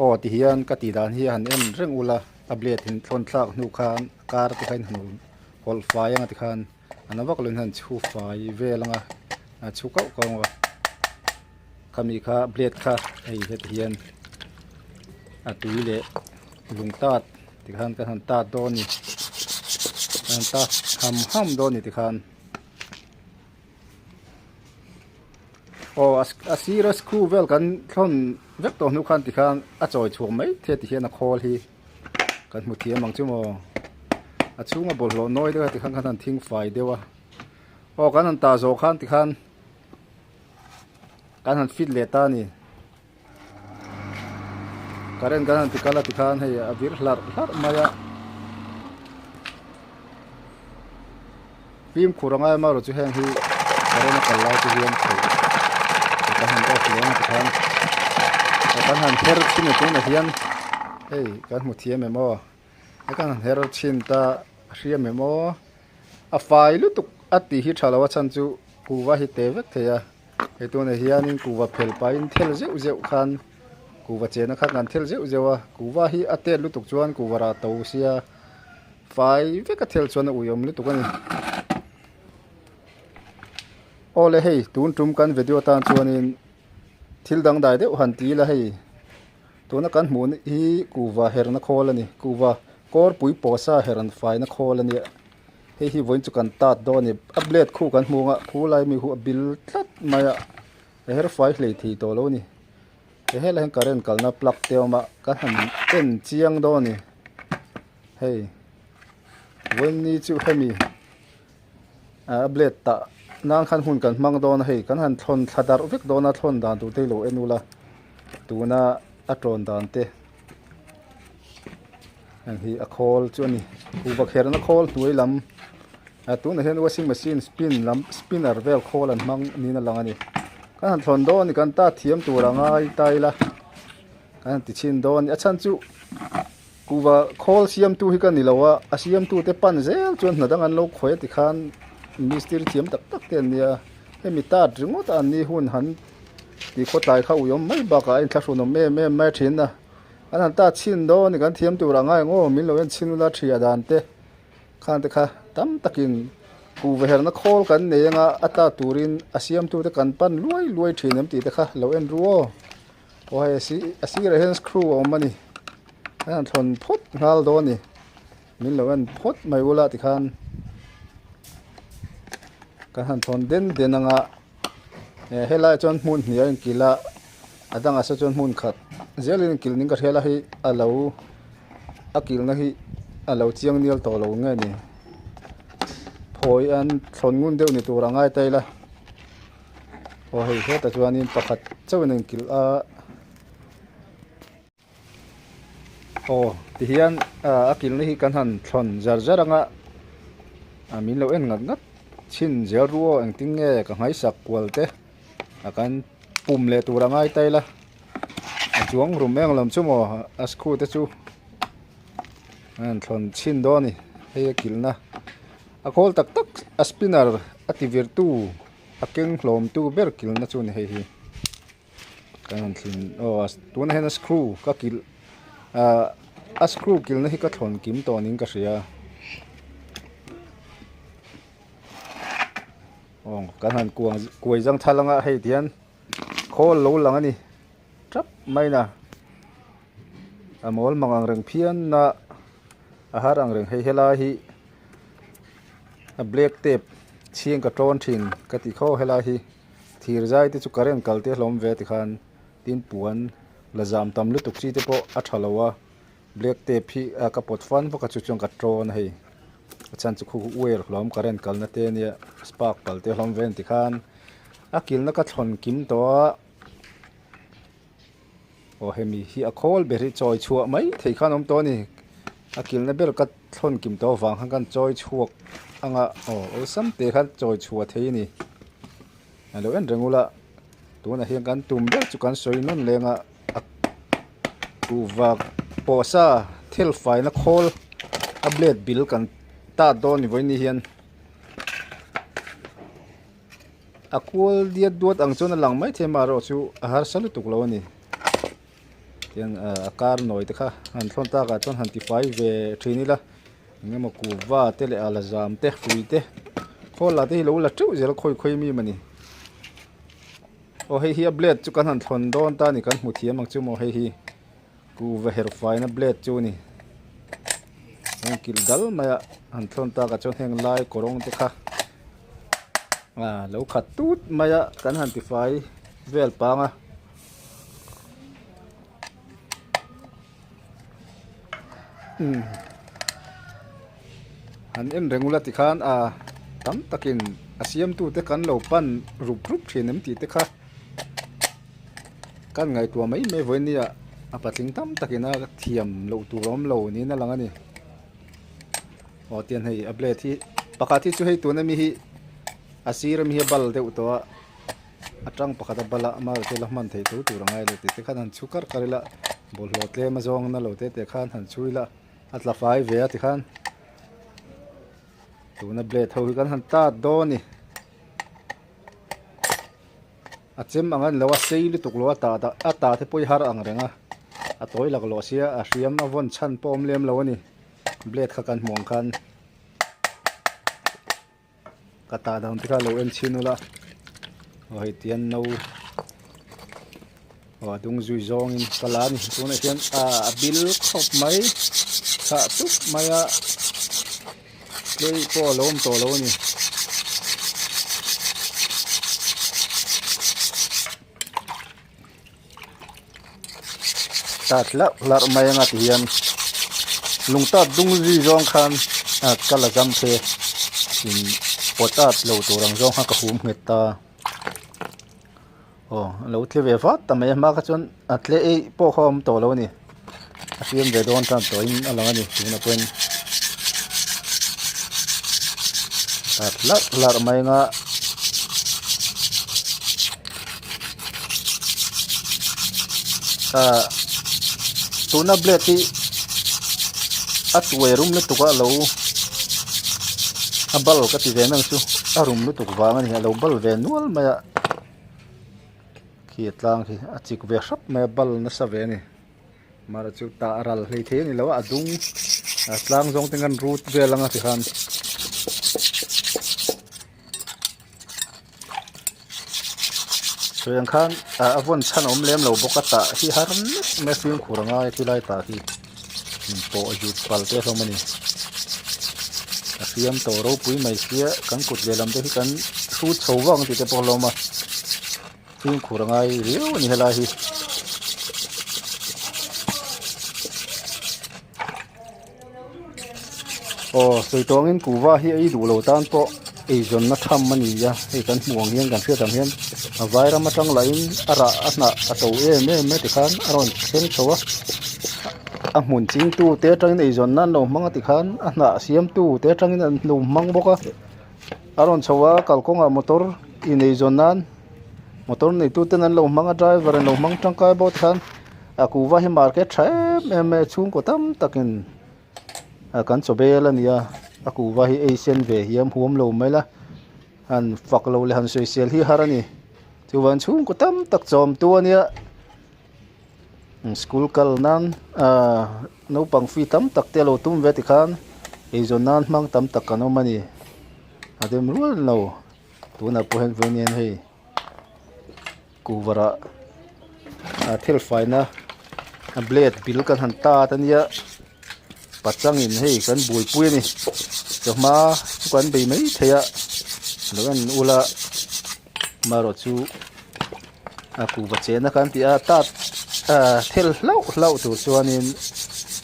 o ti hian ka ti dan hi han en reng ula a blade hin thon thlak nu khan kar ti khain hanu hol fai anga ti khan anawak lun han chu fai velanga a chu kau kau kami kha blade kha ei het hian a tuile lung tat ti khan ka han ta do ni han ta ham do ni ti khan o asira screw vel kan thon vek to nu khan ti khan a choi chuang mai the ti hian a khol hi kan mu thiam mang chu mo a chunga bol lo noi de ti khan kan thing fai dewa o kan an ta zo khan ti khan kan han fit le ta ni karen kan ti kala ti khan hei a vir hlar maya phim khuranga ma ro chu heng hi karen kal lai chu hian thei kan han to le ti khan kan han her chin tu na hian hei kan mu thiam emo kan han her chin ta riam emo a fai lu tuk ati hi thalawa chan chu kuwa hi te vek theya he tu na hian in kuwa phel pa in thel zeu khan kuwa chena kha kan thel zeu kuwa hi ate lu tuk chuan kuwa ra to sia fai ve ka thel chuan uyom lu tuk ani ole hei tun tum kan video tan chuan in thil dang dai de han ti la hei tuna kan hmun hi kuwa herna khol ani kuwa kor pui posa heran fai na khol ani hi voin chu kan tat do ni a blade khu kan hmunga khu lai mi hu bil tlat maya her fai hlei thi to lo ni he la hen karen kalna plug teoma kan han en chiang do ni hei voin ni chu hemi a blade ta nang khan hun kan mang do na hei kan han thon thadar vek do na thon dan tu te lo enula tuna a tron dan te an hi a khol chu ni ku ba kher na khol tuai lam a tu na hen washing machine spinner vel khol an mang ni na lang ani kan thon do ni kan ta thiam tu rangai tai la kan ti chin do ni a chan chu ku ba khol siam tu hi kan ni lawa a siam tu te pan zel chuan na dang an lo khoi ti khan mistri thiam tak tak ten nia he mi ta ringot an ni hun han ti kho tai kha uyom mai ba ka in thla no me mai thin na an ta chin do ni kan thiam tu rangai ngo min lo en chinula thia dan te khan te kha tam takin ku ve her na khol kan ne nga ata turin asiam tu te kan pan luai thin ti te kha lo en ruo o hai asi ra hen screw o mani an thon phot ngal do ni min lo en phot mai ula ti khan kan han thon den anga hela chon mun hnia in kila adang asa chon mun khat zelin kil ning ka hela hi alo akil na hi alo chiang nial to lo nge ni phoi an thon ngun deu ni turangai taila o hei he ta chuanin pakhat chawin kil a o ti hian akil na hi kan han thon jar anga min lo en ngat chin zel ruo ang ting nge ka ngai sak kwal te akan pum le turangai taila chuang rum meng lam chu mo a screw te chu an thon chin do ni hei kilna a khol tak a spinner a ti vir tu a keng hlom tu ber kilna chu ni hei hi kan thin o tun hen a screw ka kil a screw kilna hi ka thon kim to ning ka ria ong kan han kuai jang thalanga hei tian khol lo lang ani trap mai na amol mangang reng phian na a har ang reng hei hela hi a black tape chiang ka tron thin ka ti kho hela hi thir jai te chu karen kalte hlom ve ti khan tin puan la jam tam lu tuk chi te po a thalawa black tape hi ka pot fan po ka chu chung ka tron hei chan chu khu wer hlom karen kalna te nia spark palte hlom ven ti khan akil na ka thon kim to o hemi hi a khol beri choi chhuak mai thei khan om to ni akil na ber ka thon kim to wang han kan choi chhuak anga o sam te khan choi chhuwa thei ni alo en rengula tuna hian kan tum ber chu kan soi nun lenga tu wak posa thil fai na khol a blade bil kan ta do ni voi ni hian akul dia duat ang chona lang mai thema ro chu a har salu tuk lo ni tiang akar noi te kha han thon ta ka chon han ti fai ve thini la nge ma ku wa te le ala zam te fui te khol la te hi lo la chu zel khoi khoi mi mani o hei hi blade chu kan han thon don ta ni kan mu thiam ang chu mo hei hi ku va her fai na blade chu ni ang kil dal maya han thon ta ka chon heng lai korong te kha lo khat tut maya kan han ti fai vel panga han en rengula ti khan tam takin asiam tu te kan lo pan rup rup thinem ti te kha kan ngai tua mai me voinia apatling tam takina thiam lo tu rom lo ni na langa ni o tian hei able thi pakati chu hei tu na mi hi asiram hi bal de to atang pakata bala ma te la man thei tu tu rangai le te khan han chukar karila bol lo tle ma zong na lo te khan han chuila atla fai ve ti khan tu na ble thau kan han ta do ni achem angan lawa sei lu tuklo ata the poi har ang renga atoi lag lo sia a riam a von chan pom lem lo ni blade kha kan mong khan kata daun tika lo en chinula oi tian no wa dung zui zong in kala ni tu na tian bil khop mai kha tu maya lei po lom to lo ni tatla lar mai nga tian lungta dung zi zong khan kala jam the in potat lo to rang zong ha ka hum heta lo tle ve fa ta mai ma ka chon atle e po khom to lo ni asiam ve don tan to in alanga ni tuna pen tatla lar mai nga tuna bleti atwe rum na tuka lo abal ka ti ve nang chu arum lu tuk wa ngani lo bal ve nual maya khi tlang khi achik ve sap me bal na sa ve ni mara chu ta ral hlei the ni lo adung tlang jong tengan root ve langa ti khan soyang khan avon chan om lem lo bokata hi haram me film khuranga ti lai ta hi po ju pal te so mani asiam to ro pui mai sia kan kut lelam de hi kan thu chowang ti te po lo ma film khuranga riu ni hela hi soitong in kuwa hi ai du lo tan po ei zon na tham mani ya ei kan muang hian kan thia tam hian vaira matang lain ara asna ato me ti khan aron theng chowa a mun ching tu te tang nei zon nan lo manga ti khan asna siam tu te tang in lo mang boka aron chowa kalkonga motor i nei zon nan motor nei tu ten an lo manga driver an lo mang tang kai bot khan a kuwa hi market thae me chung ko tam takin kan chobela nia aku wahi asian ve hiam huam lo maila han fak lo le han social hi harani chuwan chung ko tam tak chom tu ania school kal nan no pang fi tam tak te lo tum ve ti khan e zonan mang tam tak kano mani adem rual no tu na pohen venian hei kuwara thil faina blade bil kan han ta tania pachang in hei kan bui pui ni chama kan bei mai theya logan ula maro chu aku bache na kan ti a ta thel lau tu chuanin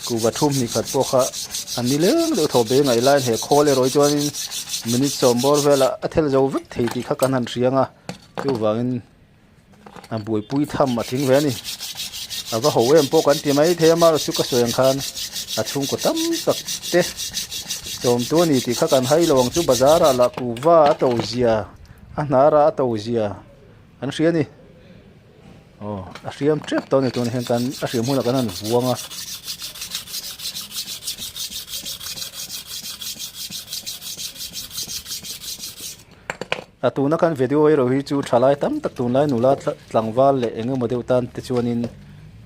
ku bathum ni khat po kha ani leng do tho be ngai lai he khole roi chuanin minute sombor vela a thel zo vek thei ti kha kan han rianga chu wangin a bui pui tham ma thing ve ni ava ho em po kan ti mai the ma chu ka soyang khan a chung ko tam tak te tom tu ni ti kha kan hai lawang chu bazara la ku wa to zia a nara to zia an ria ni a riam trep to ni tu ni hen kan a riam huna kan an buanga atuna kan video ero hi chu thalai tam tak tunlai nula tlangwal le engemaw deuh tan te chuanin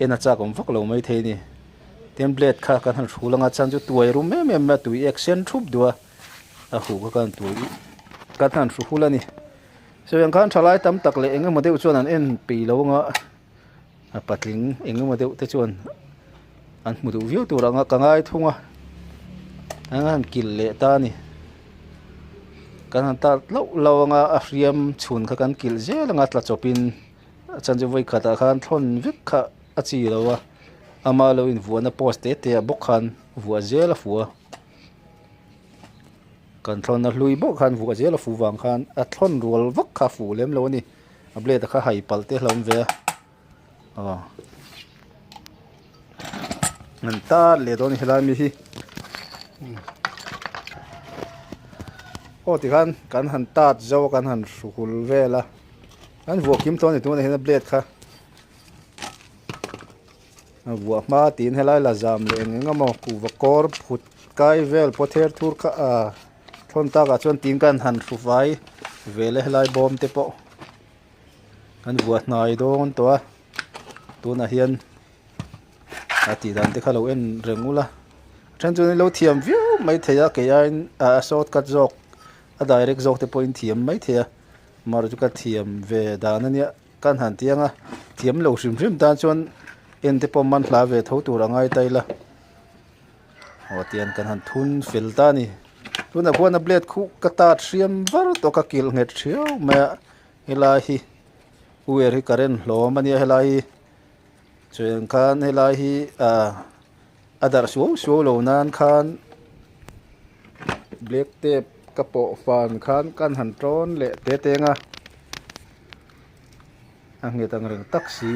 ena cha kom vak lo mai the ni template kha kan han thulanga chan chu tuai rum me ma tui action thup dua a hu ka kan tui kan han thu hulani so yang kan thalai tam tak le enga modeu chuan an en pi lo nga a patling enga modeu te chuan an mudu view turanga kangai thunga angan kil le ta ni kan han ta lo nga a riam chhun kha kan kil zelanga tla chopin chanju voi khata khan thon vik kha achi lowa ama lo in vuana post te bok khan vua zela fuwa kan thon na hlui bok khan vua zela fu wang khan a thon rol vak kha fu lem lo ni a ble ta kha hai palte hlom ve ngan ta le don helami hi ti kan han tat zo kan han sukul vela kan vuo kim ton tu na hena blade kha vuo ma tin helai la jam le nga mo ku vakor phut kai vel pother thur kha a thon ta ga chon tin kan han su vai vele helai bom te po kan vuo nai don to tu na hian ati dan te khalo en rengula than chu lo thiam view mai theya ke yain a short cut jok a direct jok te point thiam mai theya mar chu ka thiam ve dan ania kan han tianga thiam lo hrim hrim ta chon en te pom man hla ve tho tur angai taila tian kan han thun fil ta ni tuna khona blade khu ka ta hriam var to ka kil nget thriu ma ilahi uer hi karen lo mania helai chen khan helai hi adar su lo nan khan black tape kapo fan khan kan han tron le te tenga ange tang reng taxi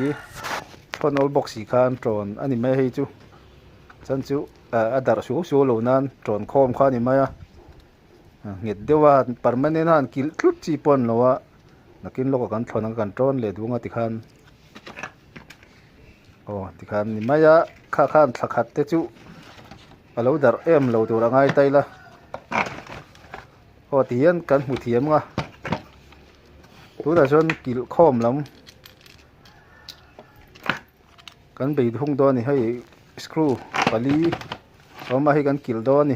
thonol boxi khan tron ani mai hi chu chan chu adar su lo nan tron khom khan ni maya nget dewa permanent han kil tlut chi pon lowa nakin lo kan thon kan tron le dunga ti khan ti khan ni maya kha khan thakhat te chu alo dar em lo tur angai taila tian kan hu thiam nga tu da jon kil khom lam kan bei thung do ni hei screw pali ma hi kan kil do ni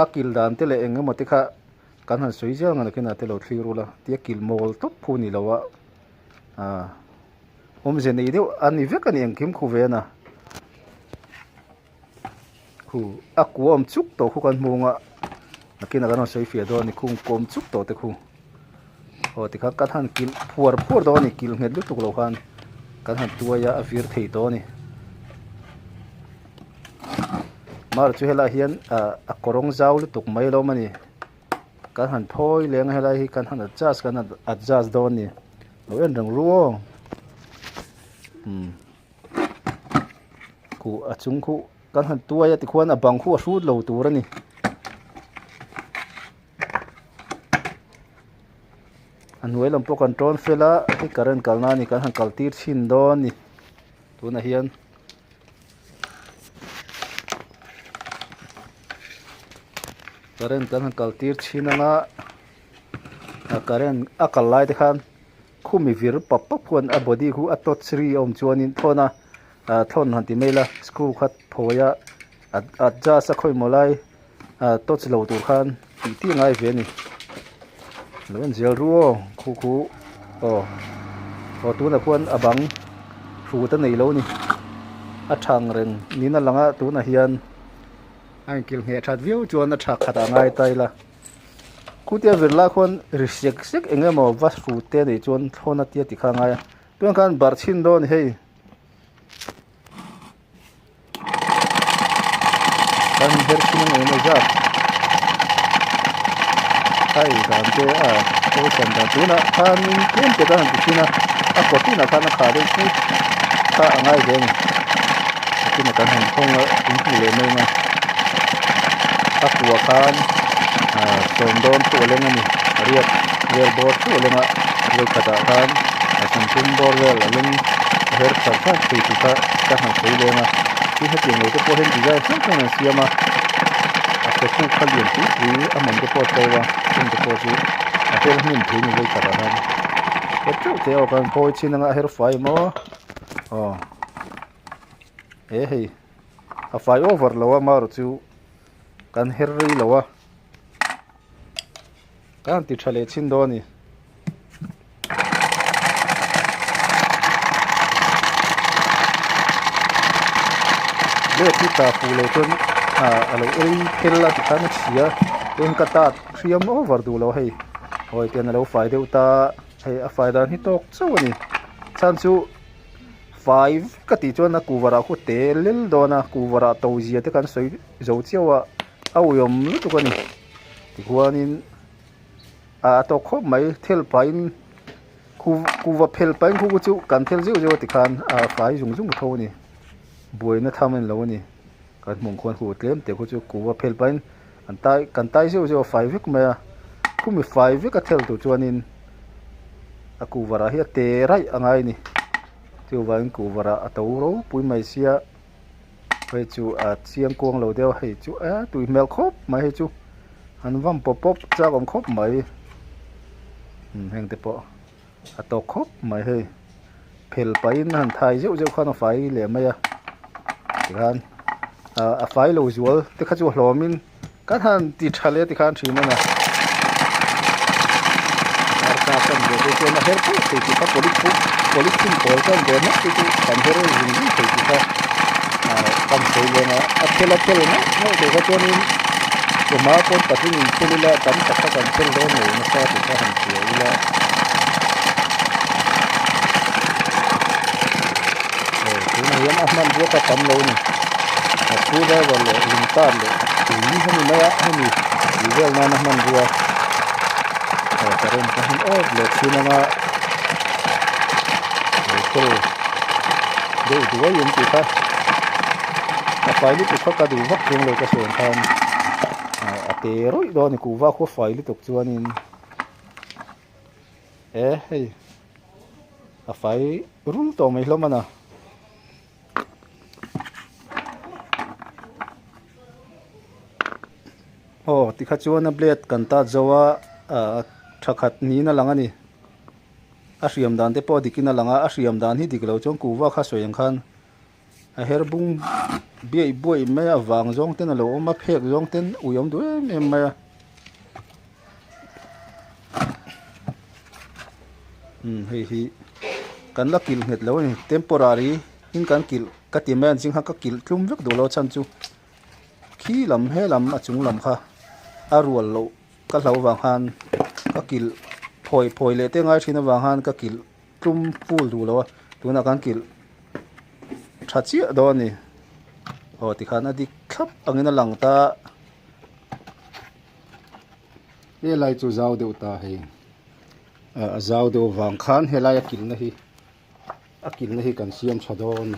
akil dan te le eng mo te kha kan han soi jang na kena te lo thliru la tia kil mol top phu ni lowa je nei deu ani vek ani engkim khu ve na khu akuam chuk to khu kan munga nakina kan soi fia do ni khung kom chuk to te khu ti kha kan han kil phur do ni kil nget lu tuk lo khan kan han tuaya a vir thei do ni mar chu hela hian a korong zaw lu tuk mai lo mani kan han phoi leng hela hi kan han adjust do ni lo en rang ruo khu achung khu kan han tuaya ti khuan a bang khu a hrut lo tur ani an huelam po control fela hi current kalna ni kan han kaltir thin do ni tuna hian current kan han kaltir thinanga a current akalai te khan khumi vir pap phuan a body khu a tot sri om chuanin thona thon han ti mela screw khat phoya adja sa khoi molai tot lo tur khan ti ngai ve ni loan zel ruo khu tu na khuan abang ru ta nei lo ni a thang ren ni na langa tu na hian ang kil nge that view chuan a thak khata ngai taila kutia verla khon risek sek engemaw vas ru te nei chuan thona tia ti kha ngai tuan kan bar chin don hei kan her chin nei no ja ai dan te ko chan da tu na kan ken te dan ti na a ko ti na kan kha de ku ta ngai gen ti na kan han khong in ti le nei na a ku kan son don to le ngani riat vel bor to le nga le kata kan asan tum bor vel leng her sa sa ti ta han sei le nga ti ha ti no te po hen di ja sa kan siama cái khu khăn liền tí vì âm mình cái pot đâu trên cái pot gì cái mình thấy như vậy cả đó cái chỗ theo cái pot chi năng hair fry mà hey a fry over lawa mà rồi chú kan hair ri lawa kan ti thale chin do ni le ti ta pu le chun alo ei phela ti kan chia en ka ta thiam over du lo hei hoi ten lo fai deu ta hei a fai dan hi tok chu ni chan chu 5 ka ti chuan na kuwara khu te lel do na kuwara to zia te kan soi zo chiawa au yom lu tu ni ti huanin to khop mai thel pain kuwa phel pain khu chu kan thel ziu zo ti khan fai zung zung tho ni buai na thamen lo ni kan mong khon khu tlem te khu chu kuwa phel pain kan tai ziu zo 5 vek ma khu mi 5 vek ka thel tu chuanin a kuwara hi te rai angai ni tiêu vàng cụ và ra tàu rấu bụi mày xia hay chú chiang quang lầu đeo hay chú tụi mèo khốp mày hay chú hắn văng pop pop ra còn khốp mày hàng tép bỏ tàu khốp mày hay phèn bay hắn thay dễ dễ khoan phải lẻ mày gan phải lầu dùa thì khách chú lò min các hắn đi trả lệ thì khăn chỉ mà nè các bạn để cho nó hết thì chúng ta politik polkan dena itu kanjero ini kita kam soilena akhela na no de gatoni kuma pon patin insulila kan takka cancel do no na sa ta han ila kuma yan ahman bo ka tam lo ni akuda wala lintar le ni hani na hani ivel na ahman bo karon kan le sinanga đều đuổi những gì ta phải đi tục các đủ vấp luôn rồi cái số tham tê rồi đó này cũng vào có phải đi tục cho nên hay phải rung to mấy lắm mà thì khách cho nó blade cần ta zawa thắc hạt ní na lăng ani Asiam dan te po dikina langa asiam dan hi diklo chong kuwa kha soyang khan a herbung bi boi me awang jong ten alo ma phek jong ten uyom du em ma hi kan la kil het lo ni temporary in kan kil ka ti man jing ha ka kil tlum vek do lo chan chu khi lam he lam a chung lam kha a rual lo ka hlo wang han ka kil phoi le te ngai thina wang han ka kil tlum pul du lo tuna kan kil thachi do ni ti khana di khap angina langta e lai chu zau deu ta he zau deu wang khan helai akil na hi kan siam chadon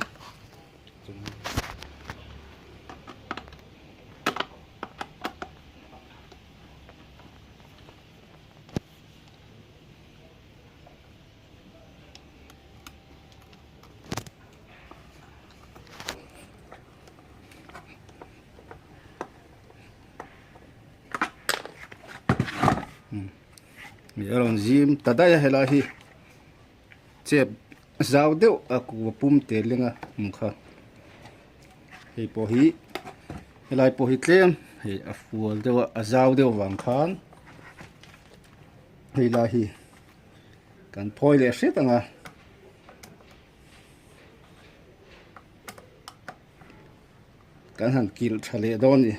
Yaron zim tadaya helahi chep zau deu aku pum te lenga mukha hei po hi helai po hi tlem hei afual deu azau deu wang khan hei lahi kan phoi le hret anga kan han kil thale don ni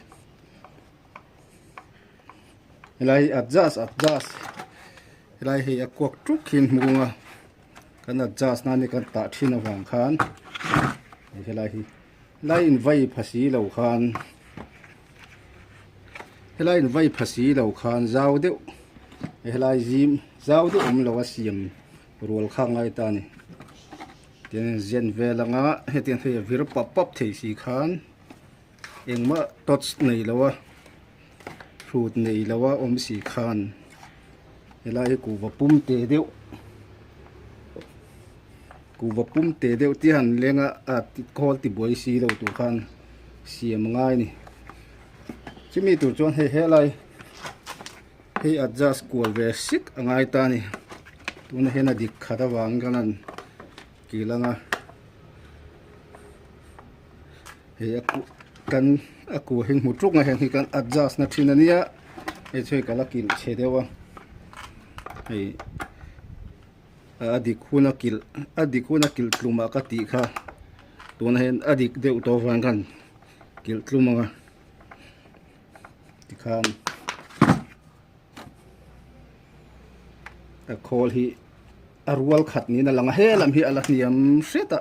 helai adjust lai hi akwak truk hin munga kana jas na ni kan ta thina wang khan helai hi lai in vai phasi lo khan helai in vai phasi lo khan zau deu helai zim zau deu lo asiam rol khang ai ta ni ten zen velanga hetian he vir pop thei si khan engma touch nei lawa fruit nei lawa om si khan helai ku va pum te deu ti han lenga ti kol ti boi si lo tu khan siam ngai ni chỉ mi tụ chuan he lại he adjust cool về sit angai ta ni tu na hena dik khada wang ganan kilanga he kan aku hing mu truk nga hen hi kan adjust na thina nia e choi kala kil che dewa hei adik khuna kil tluma ka ti kha tuna hen adik deuh to wang kan kil tluma ti khan a khol hi arwal khat ni na langa he lam hi ala niam seta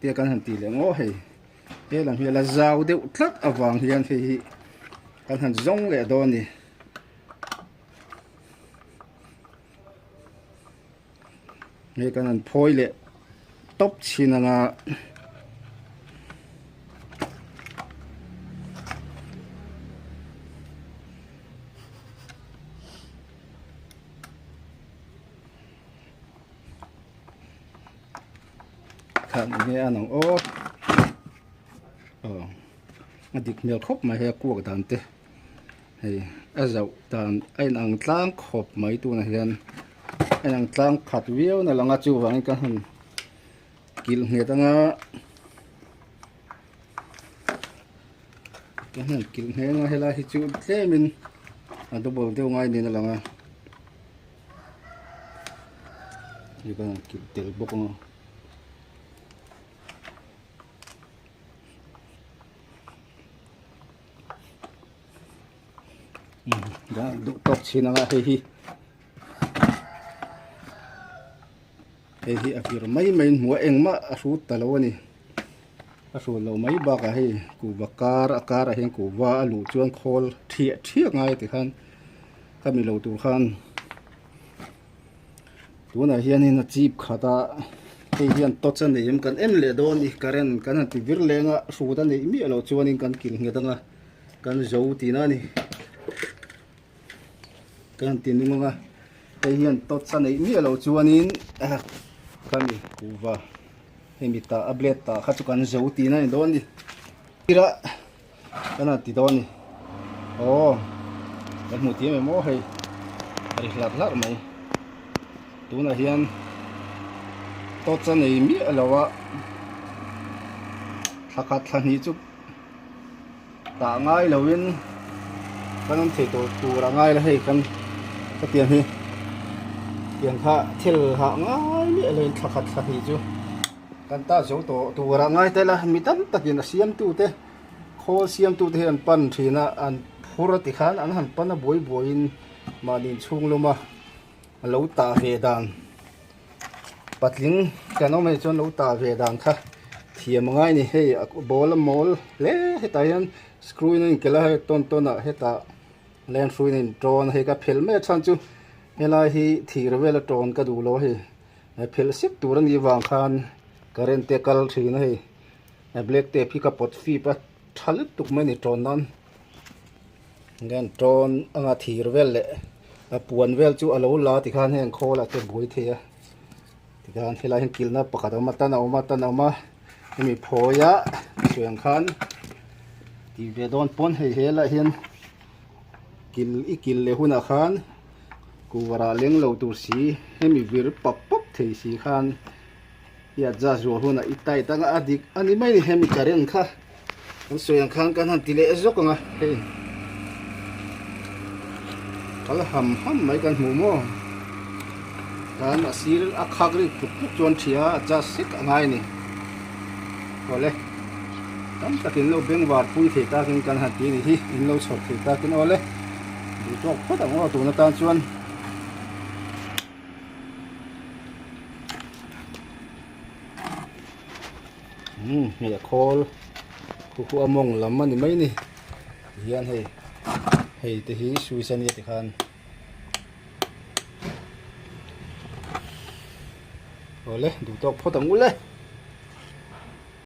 te kan han ti le ngo hei he lam hi ala zau deuh tlat awang hian hi kan han zong le do ni nghe cái này phôi lệ tóc xin là khăn nghe ăn ô anh đi miêu khóc mà hay cua cái tê hay ở dậu tàn anh ăn tang khóc mấy tu này hiện anh ăn tang khát viêu này là ngã chu vàng cái hình kil nghe ta ngã cái hình kil nghe ngã hay là hi chu thế mình anh tôi bảo tiêu ngay nên là ngã như cái kil tel bốc ngã đã đủ tóc xin ngã hi hi afir mai mua eng ma asu talo ni asu lo mai ba ka hi ku bakar akara hen ku wa alu chuan khol thia ngai ti khan kami lo tu khan tuna hian in chip khata hian to chan nei kan em le don i karen kan ti vir lenga su da nei mi lo chuan in kan kil nge danga kan zo ti na ni kan tin nga hian to chan nei mi lo chuan in kami kuva hemita ableta khachukan zauti na don ni tira kana ti don ni kan mu ti me mo hei ari hlat mai tuna hian to chan ei mi alawa thakat thani chu ta ngai lowin kan thei to ra ngai la hei kan ka tiang hi yang kha thil ha ngai mi lên thakhat thani chu kan ta zo to tura ngai te la mitam takin siam tu te khol siam tu te an pan thina an phura ti khan an han pana boi in manin chung luma lo ta ve dan patling kano mai chon lo ta ve dan kha thiam ngai ni hei bol mol le heta hian screw in kela he ton a heta len thruin in tron he ka phel me chan chu hela hi thir vela ton ka du lo hi phel sip turan ni wang khan current te kal thina hi black te phi ka pot fi pa thal tuk mai ni ton nan ngan ton anga thir vel le puan vel chu alo la ti khan hen khola te boi thia ti khan hela hen kilna pakata mata ma mi phoya suang khan ti ve don pon hela hen kil le huna khan kuwara leng lo tur si hemi vir pop thei si khan ya ja zo huna itai tanga adik ani mai ni hemi karen kha an soyang khan kan han tile ezok nga he kala ham mai kan mu mo kan asir akhagri puk chon thia ja sik angai ni ole tam takin lo beng war pui the ta kin kan han ti ni hi in lo chhot the ta kin ole du tok phot ang tu na tan chuan nghe khol khu among lam ani mai ni hian hei te hi suisan ye ti khan ole du tok photang ule